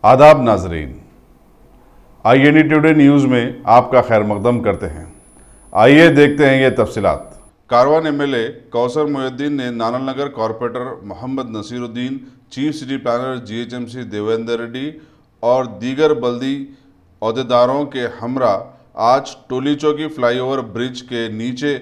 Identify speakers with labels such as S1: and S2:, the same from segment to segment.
S1: आदाब नाजरीन, INE today news में आपका खैर मकदम करते हैं। आइए देखते हैं ये तफसीलात। कारवान MLA कौसर मोहिउद्दीन ने Nananagar corporator Mohammad Nasiruddin, chief city planner GHMC Devendra Reddy और दीगर बल्दी अहदेदारों के हमरा आज टोली चौकी फ्लाईओवर ब्रिज के नीचे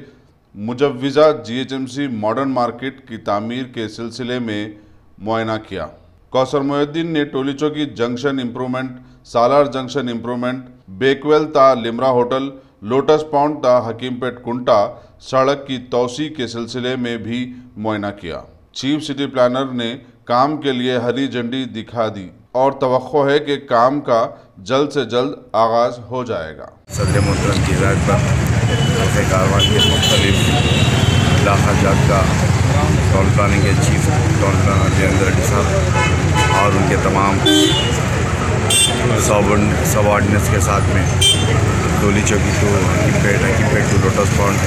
S1: मुजव्विज़ा GHMC मॉडर्न मार्केट की तामीर के सिलसिले में मुआयना किया। कौसर मोहिउद्दीन ने टोली चौकी जंक्शन इम्प्रूवमेंट, सालार जंक्शन इम्प्रूवमेंट, बेकवेल ता लिमरा होटल, लोटस पॉन्ड ता हकीमपेट कुंटा सड़क की तोसी के सिलसिले में भी मुआयना किया। चीफ सिटी प्लानर ने काम के लिए हरी झंडी दिखा दी और तवक्को है कि काम का जल्द से जल्द आगाज हो जाएगा।
S2: सदर मोहतरम की हिदायत पर कारवान के मुख्तलिफ इलाका जात का टाउन प्लानिंग के chief town planner Devendra Reddy साहब और उनके तमाम सब ऑर्डिनेंस के साथ में Toli Chowki to Hakimpet to lotus pond,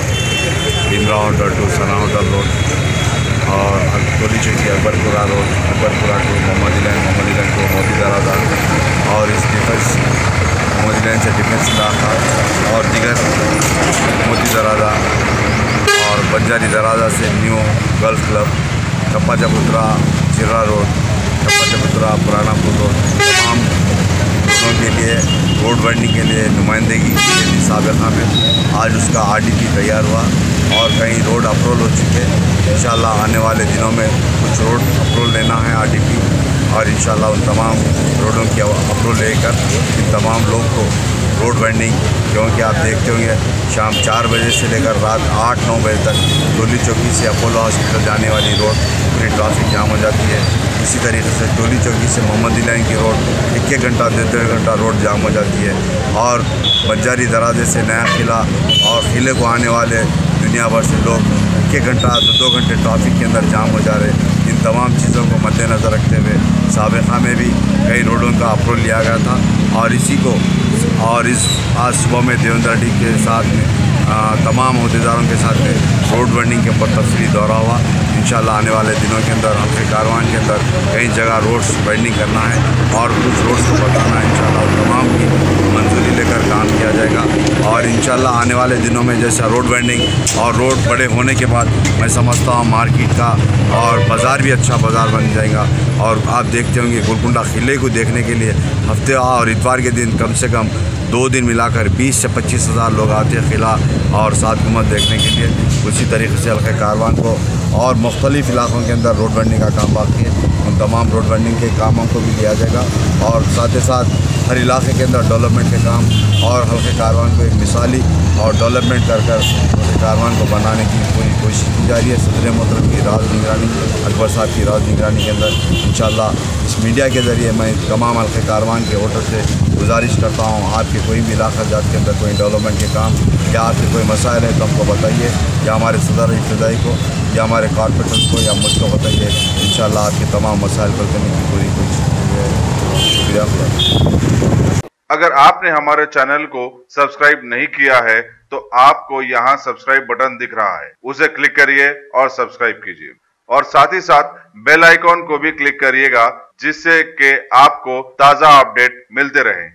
S2: Limra hotel to Sana hotel road और Toli Chowki Akbarpura road, Akbarpura to Mohammad Ilan to Moti Daraja और इस डिफेंस मोहम्मद इलान से डिफेंस इलाका और दीगर मोती दराजा और बंजारी दराजा से न्यू गल्फ क्लब, कप्पा चबूतरा चिर्रा रोड, कप्पा चबूतरा पुरानापुर रोड, तमाम लोगों के लिए रोड वाइडनिंग के लिए नुमाइंदगी की साबिक़ा में आज उसका RDP तैयार हुआ और कई रोड अप्रूवल हो चुके हैं। इंशाल्लाह आने वाले दिनों में कुछ रोड अप्रूवल लेना है RDP और इंशाल्लाह उन तमाम रोडों की अप्रूवल लेकर इन तमाम लोग को रोड वाइडनिंग, क्योंकि आप देखते होंगे शाम 4 बजे से लेकर रात 8-9 बजे तक टोली चौकी से अपोलो हॉस्पिटल जाने वाली रोड पूरी ट्रैफिक जाम हो जाती है। इसी तरीके से टोली चौकी से मोहम्मद इलान की रोड 1-1 घंटा 1.5 घंटा रोड जाम हो जाती है और बंजारी दराजे से नया किला और किले को आने वाले दुनिया भर से लोग 1 घंटा 2 घंटे ट्रैफिक के अंदर जाम हो जा रहे। इन तमाम चीज़ों को मद्देनज़र रखते हुए साबिक़ा में भी कई रोडों का अप्रूवल लिया गया था और इसी को और इस आज सुबह में देवेंद्र रेड्डी के साथ में तमाम अहदेदारों के साथ में रोड वाइडनिंग के ऊपर तफसीली दौरा हुआ। इंशाल्लाह आने वाले दिनों के अंदर हमसे कारवान के अंदर कई जगह रोड्स वाइडनिंग करना है और कुछ रोड्स को बताना है। इंशाल्लाह उन तमाम की मंजूरी लेकर काम किया जाएगा और इंशाल्लाह आने वाले दिनों में जैसा रोड वाइडनिंग और रोड बड़े होने के बाद मैं समझता हूँ मार्केट का और बाज़ार भी अच्छा बाज़ार बन जाएगा। और आप देखते होंगे गोलकुंडा किले को देखने के लिए हफ्ते और इतवार के दिन कम से कम 2 दिन मिलाकर 20 से 25 हज़ार लोग आते हैं किला और सात गुम्बद देखने के लिए। उसी तरीके से हल्के कारवान को और मुख्तलिफ़ इलाक़ों के अंदर रोड वाइडनिंग का काम बाकी है, उन तमाम रोड वाइडनिंग के कामों को भी लिया जाएगा और साथ ही साथ हर इलाके के अंदर डेवलपमेंट के काम और हल्के कारवान को एक मिसाली और डेवलपमेंट कर कारवान को बनाने की पूरी कोशिश की जा रही है। सदर मोहतरम की राज निगरानी, अकबर साहब की राज निगरानी के अंदर इंशाल्लाह इस मीडिया के ज़रिए मैं तमाम हल्के कारवान के वोटर से गुजारिश करता हूँ, आपके कोई भी इलाका जात के अंदर कोई डेवलपमेंट के काम या आपके कोई मसाइल है तो हमको बताइए, या हमारे सदर इब्तदाई को या हमारे कॉर्पोरेटर्स को या मुझको बताइए। इंशाल्लाह आपके तमाम मसाइल हल करने की पूरी कोशिश की। शुक्रिया।
S1: अगर आपने हमारे चैनल को सब्सक्राइब नहीं किया है तो आपको यहाँ सब्सक्राइब बटन दिख रहा है, उसे क्लिक करिए और सब्सक्राइब कीजिए और साथ ही साथ बेल आइकॉन को भी क्लिक करिएगा जिससे कि आपको ताज़ा अपडेट मिलते रहें।